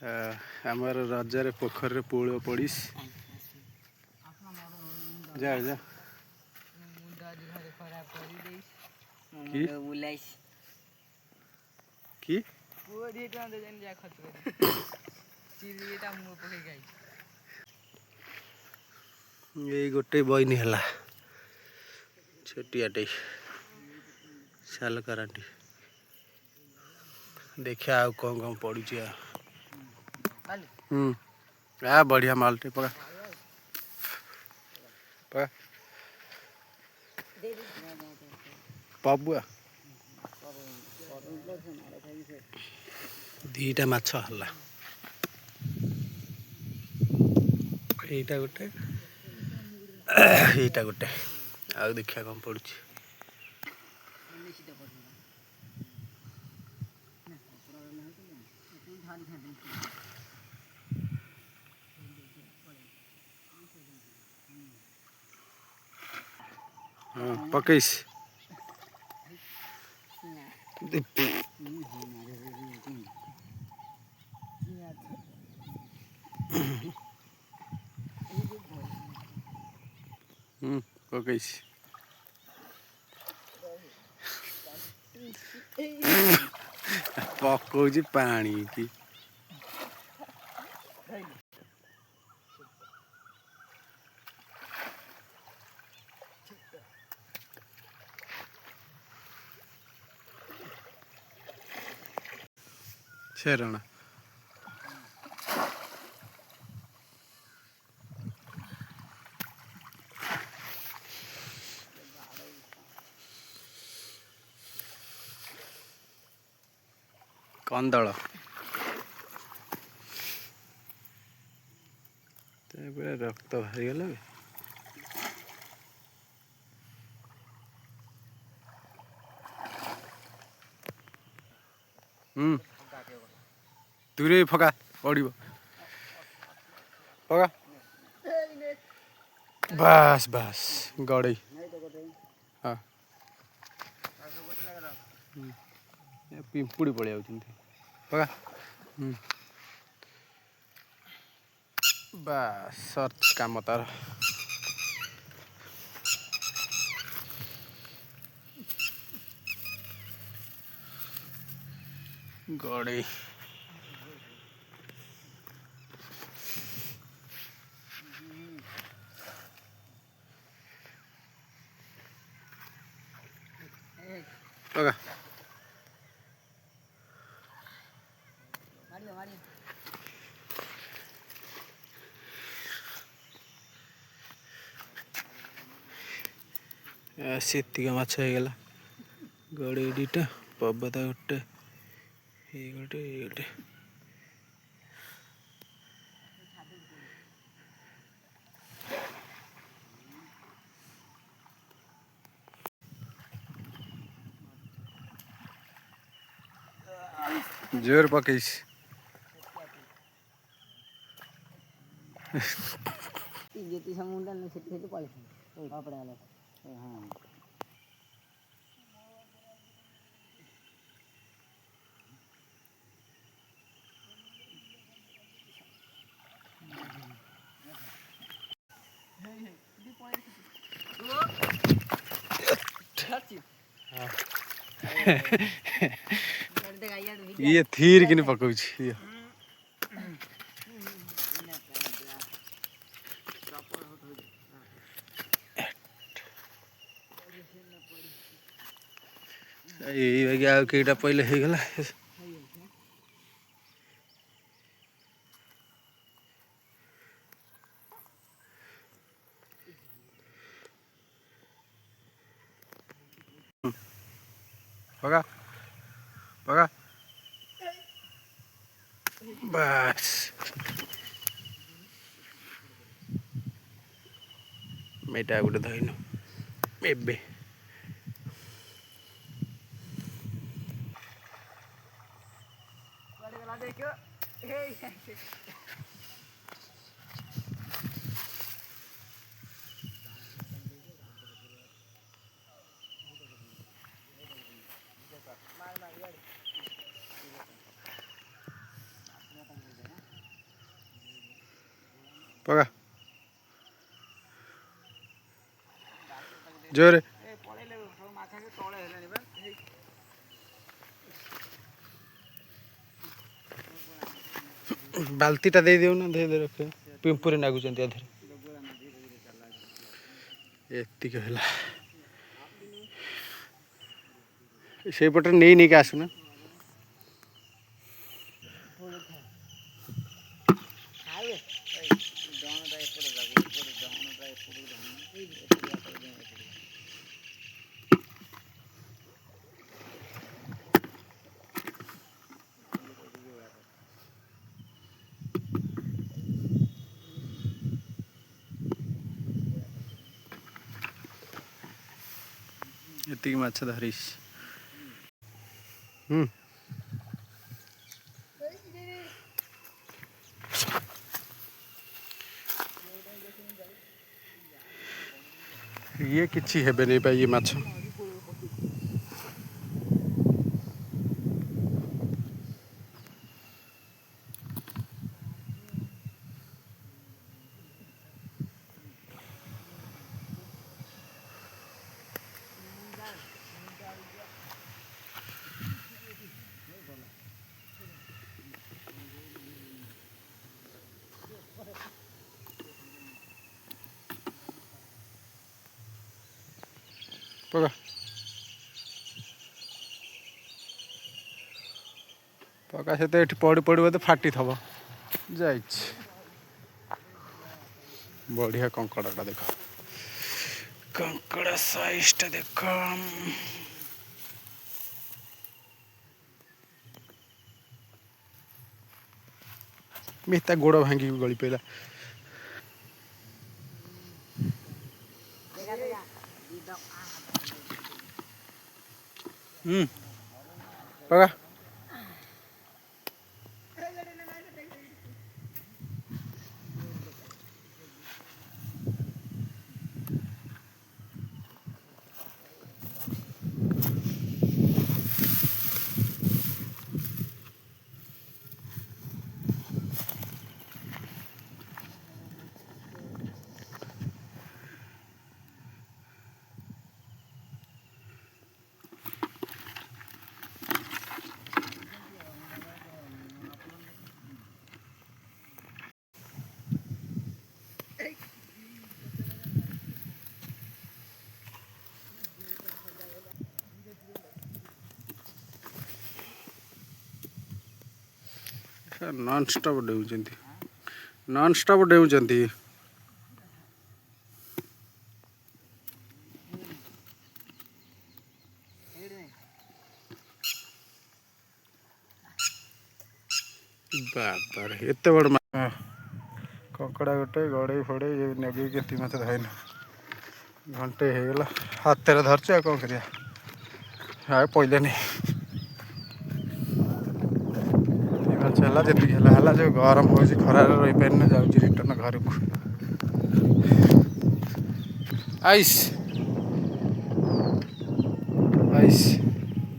आमर रजरे पोखर पूल पड़ीस जा जा कि ये गोटे बहनी है छोटियाटे साल कराटी देखा आ कौन कौन पड़ी आ बढ़िया मालटे पका पका पबुआ दीटा माछ हला एटा गोटे एटा गोटे आ देखा कौन पड़ी पकईस पकईस पकौची पानी की शेरणा कंदल रक्त बाहरी गला दूरे फका पड़ो पका बस बस गड़े हाँ पिंपुड़ी पड़े पका बस सर्च काम तार गड़े पका सेतिका माछ होगला गड़े दीटा पबदा गोटे ये गोटे ये गोटे जोर पकईस जेती समुद्र में सेठी तो पड़े कपड़े वाले हां ये थीर कि पकाउछि ये आ केटा पहले हो गला पका पका बस मेटा गोटे धरनु एबे पका जोरे बाल्टीटा दे दियो ना दे दे रखे पिंपुरे नागुचंती अधर एतिक होला से पटे नहीं नहीं के आसुना एतिक माछ धरिस ये किछि हेबे नहीं भाई ये माछ पका पका से तो पड़ी पड़ो तो फाटी थब जा बढ़िया कंकड़ाटा देख कंकड़ा साइजटा देख मिता गोड़ भांगी गली पड़ा पका नॉन स्टॉप डेउचंती बाबर एत बड़ कंकड़ा गोटे गड़े फड़े नगे के मत धैन घंटे होगला हाथ धरच कौन कर पहले नहीं माछ है जी जो गरम हो खरार रही पारे जाऊँ रिटर्न घर को आइस आइस